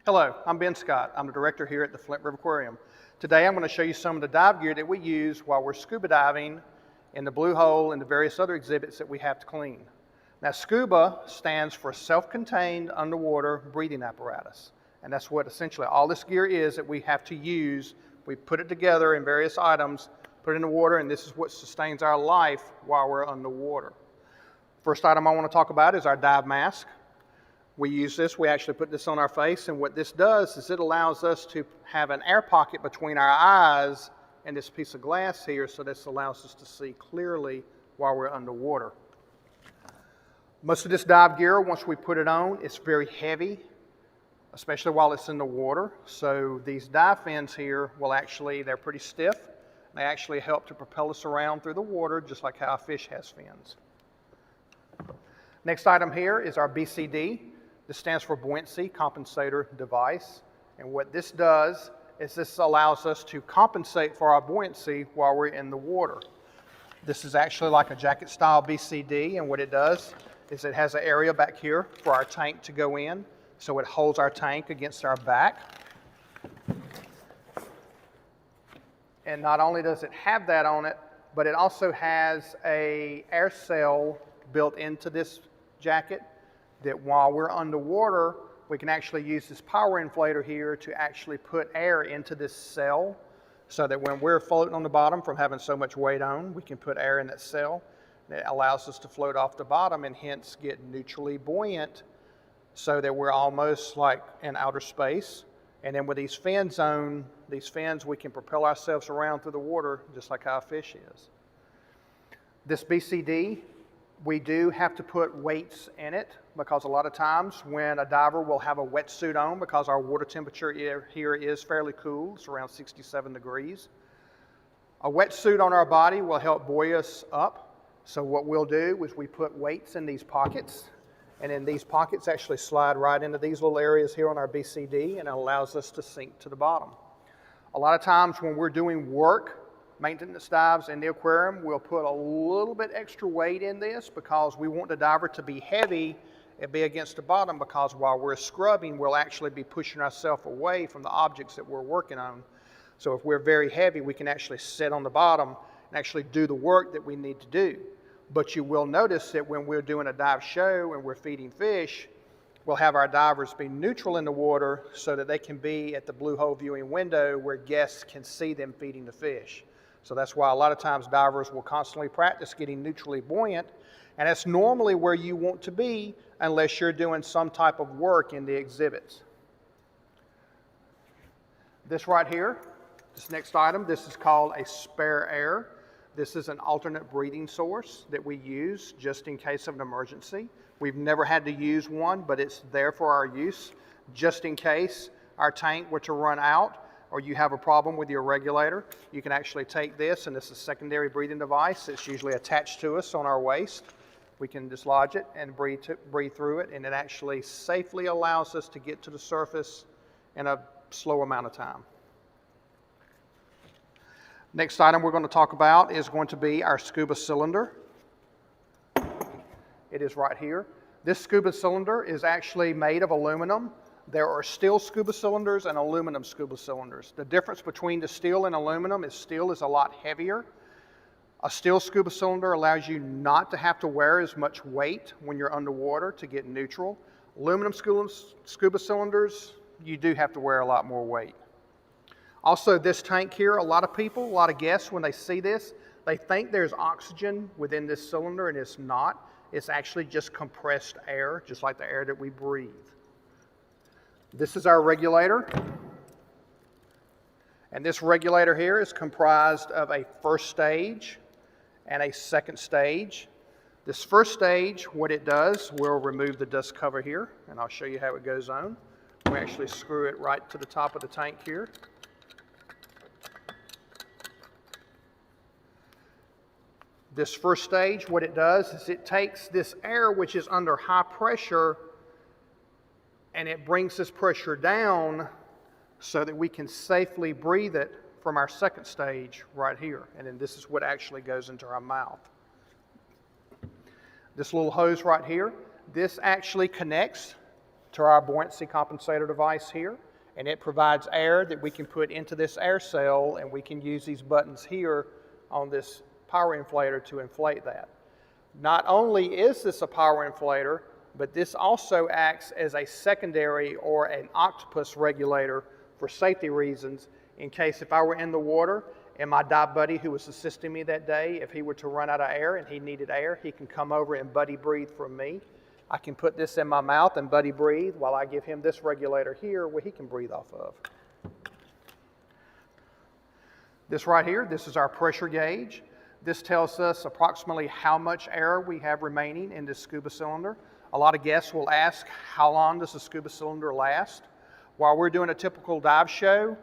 Hello, I'm Ben Scott. I'm the director here at the Flint RiverQuarium. Today I'm going to show you some of the dive gear that we use while we're scuba diving in the Blue Hole and the various other exhibits that we have to clean. Now, SCUBA stands for Self-Contained Underwater Breathing Apparatus. And that's what essentially all this gear is that we have to use. We put it together in various items, put it in the water, and this is what sustains our life while we're underwater. First item I want to talk about is our dive mask. We use this, we actually put this on our face, and what this does is it allows us to have an air pocket between our eyes and this piece of glass here, so this allows us to see clearly while we're underwater. Most of this dive gear, once we put it on, it's very heavy, especially while it's in the water. So these dive fins here they're pretty stiff. They actually help to propel us around through the water, just like how a fish has fins. Next item here is our BCD. This stands for Buoyancy Compensator Device. And what this does is this allows us to compensate for our buoyancy while we're in the water. This is actually like a jacket style BCD, and what it does is it has an area back here for our tank to go in. So it holds our tank against our back. And not only does it have that on it, but it also has an air cell built into this jacket that while we're underwater, we can actually use this power inflator here to actually put air into this cell so that when we're floating on the bottom from having so much weight on, we can put air in that cell. And it allows us to float off the bottom and hence get neutrally buoyant so that we're almost like in outer space. And then with these fins we can propel ourselves around through the water just like how a fish is. This BCD, we do have to put weights in it because a lot of times when a diver will have a wetsuit on because our water temperature here is fairly cool, it's around 67 degrees. A wetsuit on our body will help buoy us up. So what we'll do is we put weights in these pockets, and then these pockets actually slide right into these little areas here on our BCD, and it allows us to sink to the bottom. A lot of times when we're doing work, maintenance dives in the aquarium, we'll put a little bit extra weight in this because we want the diver to be heavy and be against the bottom, because while we're scrubbing, we'll actually be pushing ourselves away from the objects that we're working on. So if we're very heavy, we can actually sit on the bottom and actually do the work that we need to do. But you will notice that when we're doing a dive show and we're feeding fish, we'll have our divers be neutral in the water so that they can be at the Blue Hole viewing window where guests can see them feeding the fish. So that's why a lot of times divers will constantly practice getting neutrally buoyant, and that's normally where you want to be unless you're doing some type of work in the exhibits. This right here, this next item, this is called a spare air. This is an alternate breathing source that we use just in case of an emergency. We've never had to use one, but it's there for our use just in case our tank were to run out or you have a problem with your regulator. You can actually take this, and this is a secondary breathing device. It's usually attached to us on our waist. We can dislodge it and breathe through it, and it actually safely allows us to get to the surface in a slow amount of time. Next item we're going to talk about is going to be our SCUBA cylinder. It is right here. This SCUBA cylinder is actually made of aluminum. There are steel SCUBA cylinders and aluminum SCUBA cylinders. The difference between the steel and aluminum is steel is a lot heavier. A steel SCUBA cylinder allows you not to have to wear as much weight when you're underwater to get neutral. Aluminum SCUBA cylinders, you do have to wear a lot more weight. Also, this tank here, a lot of guests, when they see this, they think there's oxygen within this cylinder, and it's not. It's actually just compressed air, just like the air that we breathe. This is our regulator. And this regulator here is comprised of a first stage and a second stage. This first stage, what it does, we'll remove the dust cover here, and I'll show you how it goes on. We actually screw it right to the top of the tank here. This first stage, what it does is it takes this air which is under high pressure and it brings this pressure down so that we can safely breathe it from our second stage right here. And then this is what actually goes into our mouth. This little hose right here, this actually connects to our buoyancy compensator device here, and it provides air that we can put into this air cell, and we can use these buttons here on this power inflator to inflate that. Not only is this a power inflator, but this also acts as a secondary or an octopus regulator for safety reasons, in case if I were in the water and my dive buddy who was assisting me that day, if he were to run out of air and he needed air, he can come over and buddy breathe from me. I can put this in my mouth and buddy breathe while I give him this regulator here where he can breathe off of. This right here, this is our pressure gauge. This tells us approximately how much air we have remaining in this SCUBA cylinder. A lot of guests will ask, how long does the SCUBA cylinder last? While we're doing a typical dive show,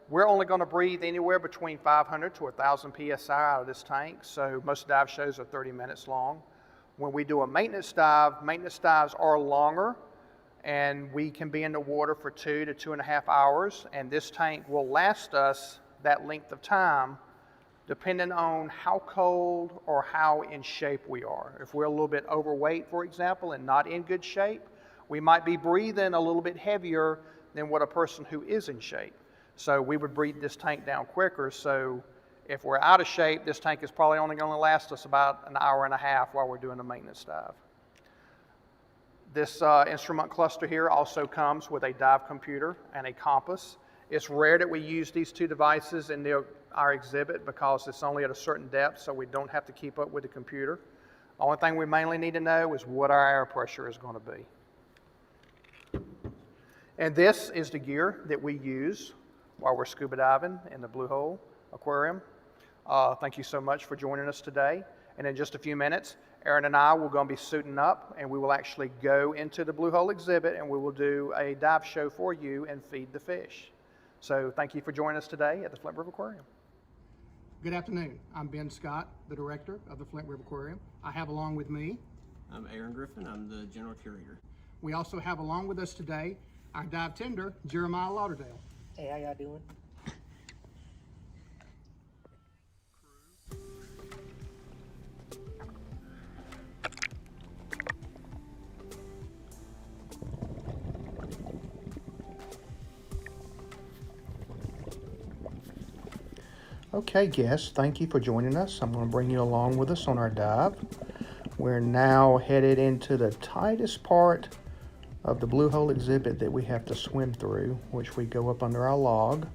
we're only going to breathe anywhere between 500 to 1,000 PSI out of this tank, so most dive shows are 30 minutes long. When we do a maintenance dives are longer, and we can be in the water for 2 to 2.5 hours, and this tank will last us that length of time depending on how cold or how in shape we are. If we're a little bit overweight, for example, and not in good shape, we might be breathing a little bit heavier than what a person who is in shape. So we would breathe this tank down quicker. So if we're out of shape, this tank is probably only going to last us about an hour and a half while we're doing a maintenance dive. This instrument cluster here also comes with a dive computer and a compass. It's rare that we use these two devices in our exhibit because it's only at a certain depth, so we don't have to keep up with the computer. The only thing we mainly need to know is what our air pressure is going to be. And this is the gear that we use while we're scuba diving in the Blue Hole Aquarium. Thank you so much for joining us today. And in just a few minutes, Aaron and I will going to be suiting up, and we will actually go into the Blue Hole exhibit, and we will do a dive show for you and feed the fish. So thank you for joining us today at the Flint RiverQuarium. Good afternoon. I'm Ben Scott, the director of the Flint RiverQuarium. I have along with me, I'm Aaron Griffin. I'm the general curator. we also have along with us today our dive tender, Jeremiah Lauderdale. Hey, how y'all doing? Okay, guests, thank you for joining us. I'm going to bring you along with us on our dive. We're now headed into the tightest part of the Blue Hole exhibit that we have to swim through, which we go up under our log.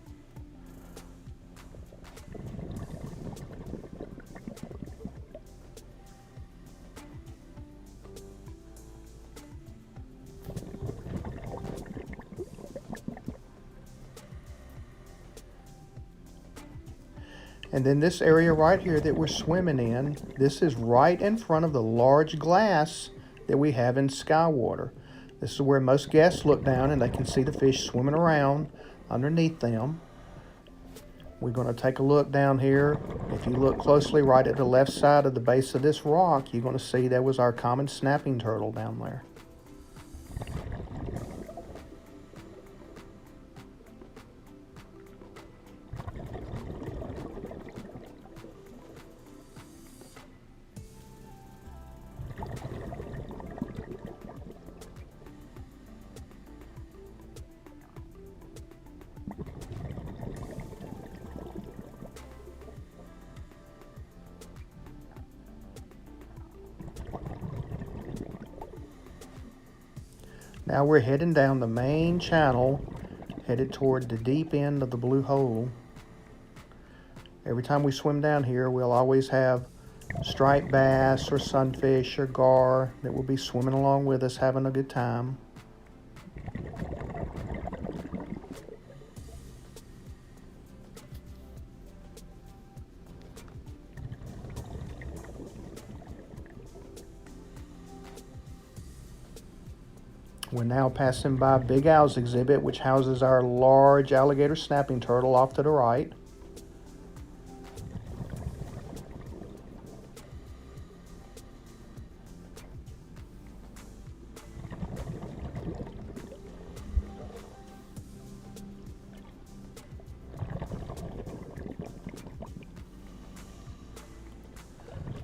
And then this area right here that we're swimming in, this is right in front of the large glass that we have in sky water. This is where most guests look down and they can see the fish swimming around underneath them. We're going to take a look down here. If you look closely right at the left side of the base of this rock, you're going to see there was our common snapping turtle down there. Now we're heading down the main channel, headed toward the deep end of the Blue Hole. Every time we swim down here, we'll always have striped bass or sunfish or gar that will be swimming along with us, having a good time. We're now passing by Big Al's exhibit, which houses our large alligator snapping turtle off to the right.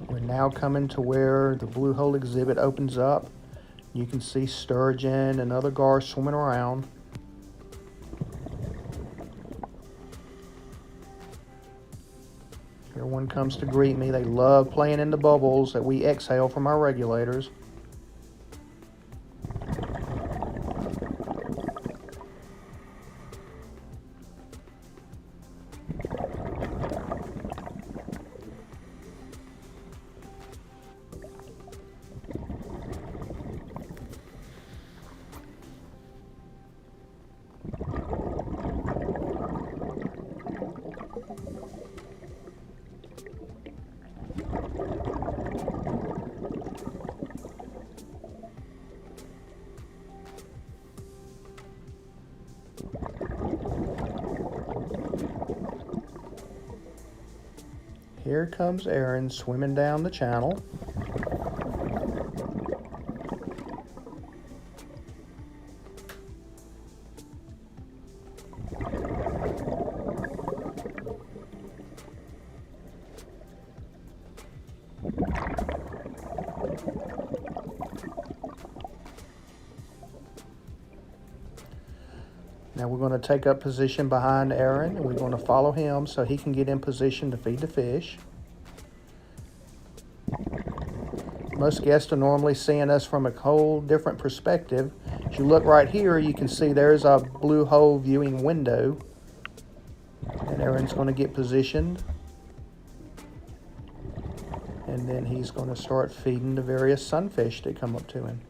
We're now coming to where the Blue Hole exhibit opens up. You can see sturgeon and other gar swimming around. Everyone comes to greet me. They love playing in the bubbles that we exhale from our regulators. Here comes Aaron swimming down the channel. Now we're going to take up position behind Aaron, and we're going to follow him so he can get in position to feed the fish. Most guests are normally seeing us from a whole different perspective. As you look right here, you can see there's a blue hole viewing window. And Aaron's going to get positioned. And then he's going to start feeding the various sunfish that come up to him.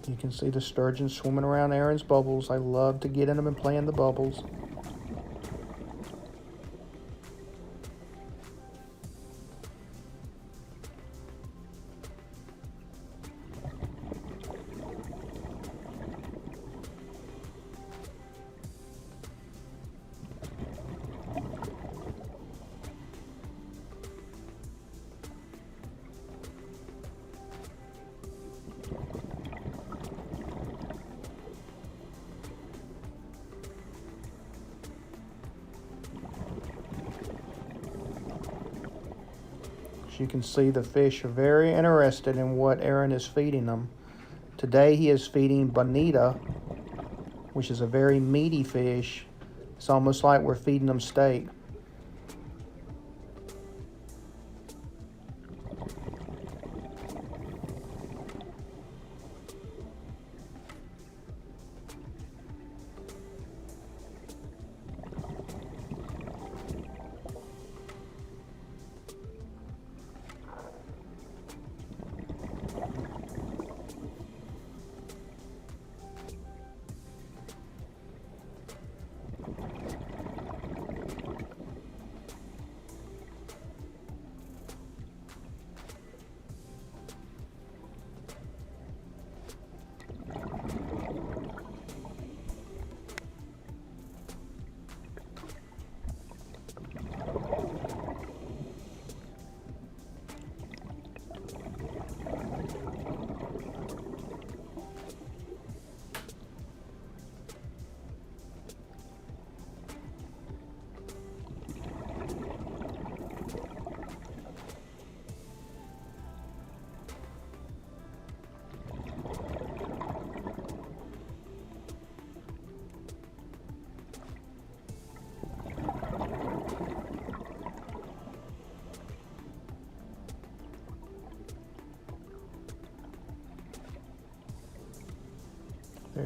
You can see the sturgeon swimming around Aaron's bubbles. I love to get in them and play in the bubbles. You can see the fish are very interested in what Aaron is feeding them. Today he is feeding bonita, which is a very meaty fish. It's almost like we're feeding them steak.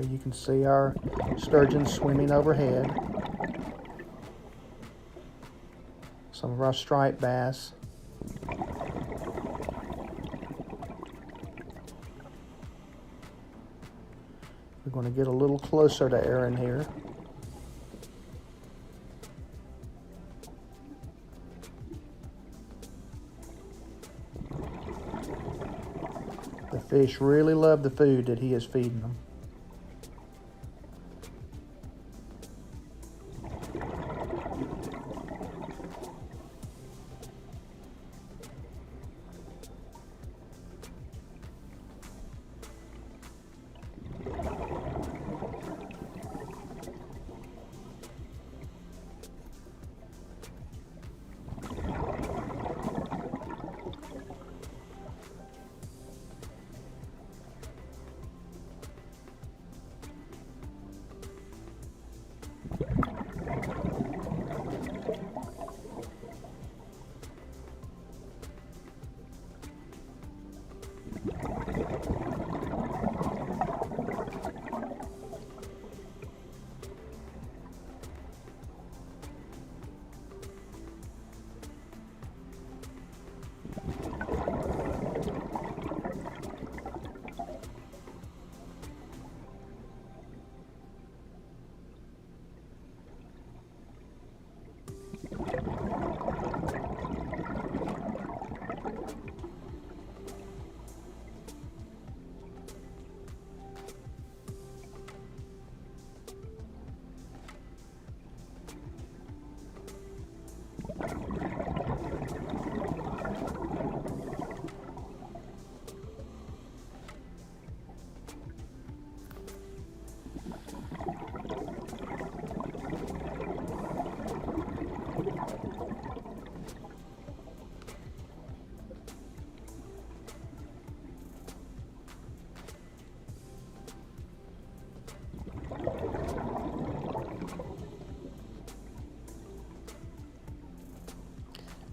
There you can see our sturgeon swimming overhead. Some of our striped bass. We're going to get a little closer to Aaron here. The fish really love the food that he is feeding them.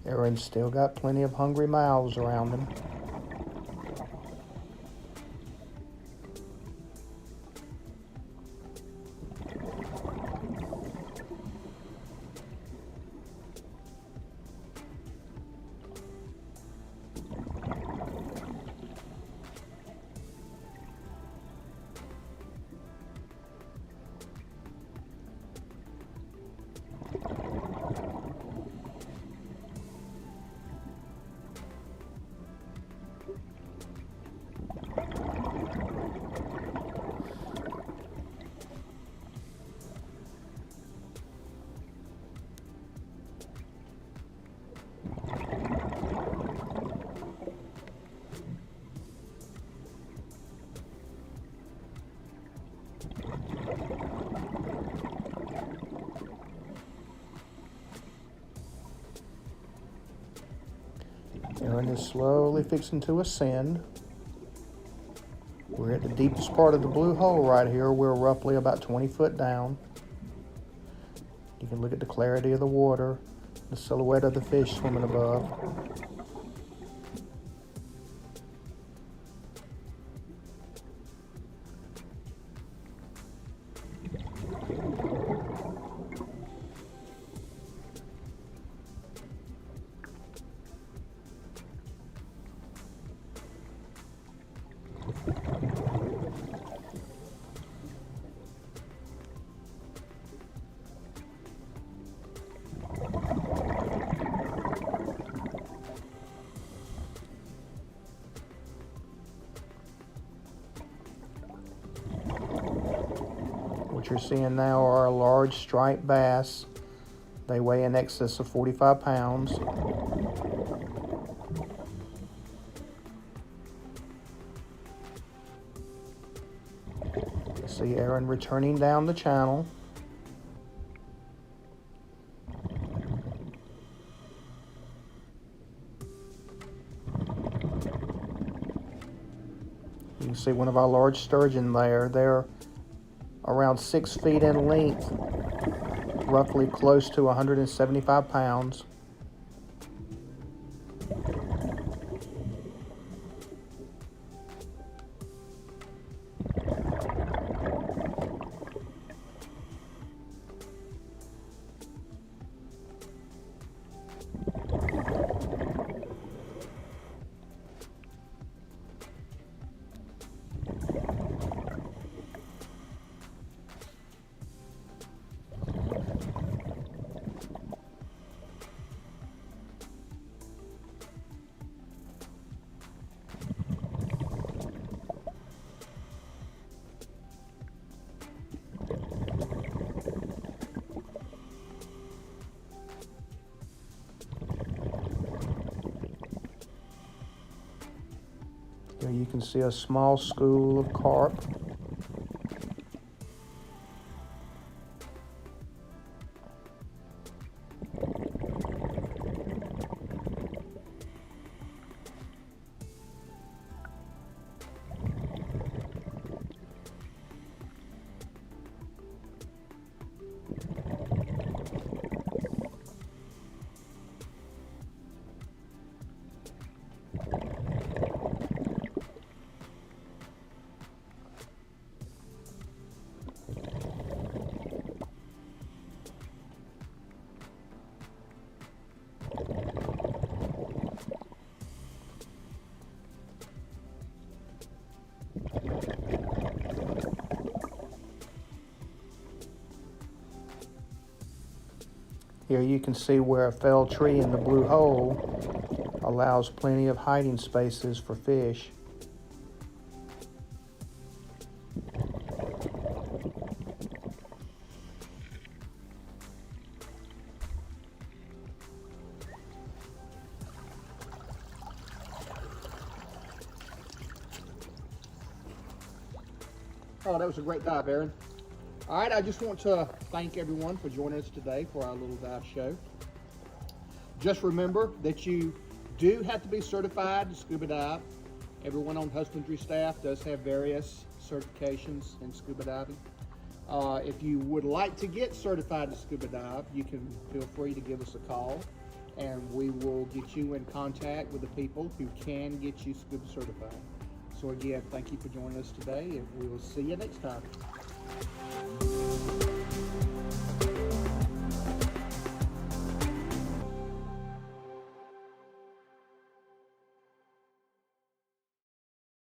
Aaron's still got plenty of hungry mouths around him. Aaron is slowly fixing to ascend. We're at the deepest part of the blue hole right here. We're roughly about 20 foot down. You can look at the clarity of the water, the silhouette of the fish swimming above. What you're seeing now are large striped bass. They weigh in excess of 45 pounds. You see Aaron returning down the channel. You can see one of our large sturgeon there. They're around 6 feet in length, roughly close to 175 pounds. can see a small school of carp. Here you can see where a fell tree in the blue hole allows plenty of hiding spaces for fish. Oh, that was a great dive, Aaron. All right, I just want to thank everyone for joining us today for our little dive show. Just remember that you do have to be certified to scuba dive. Everyone on husbandry staff does have various certifications in scuba diving. If you would like to get certified to scuba dive, you can feel free to give us a call, and we will get you in contact with the people who can get you scuba certified. So again, thank you for joining us today, and we will see you next time.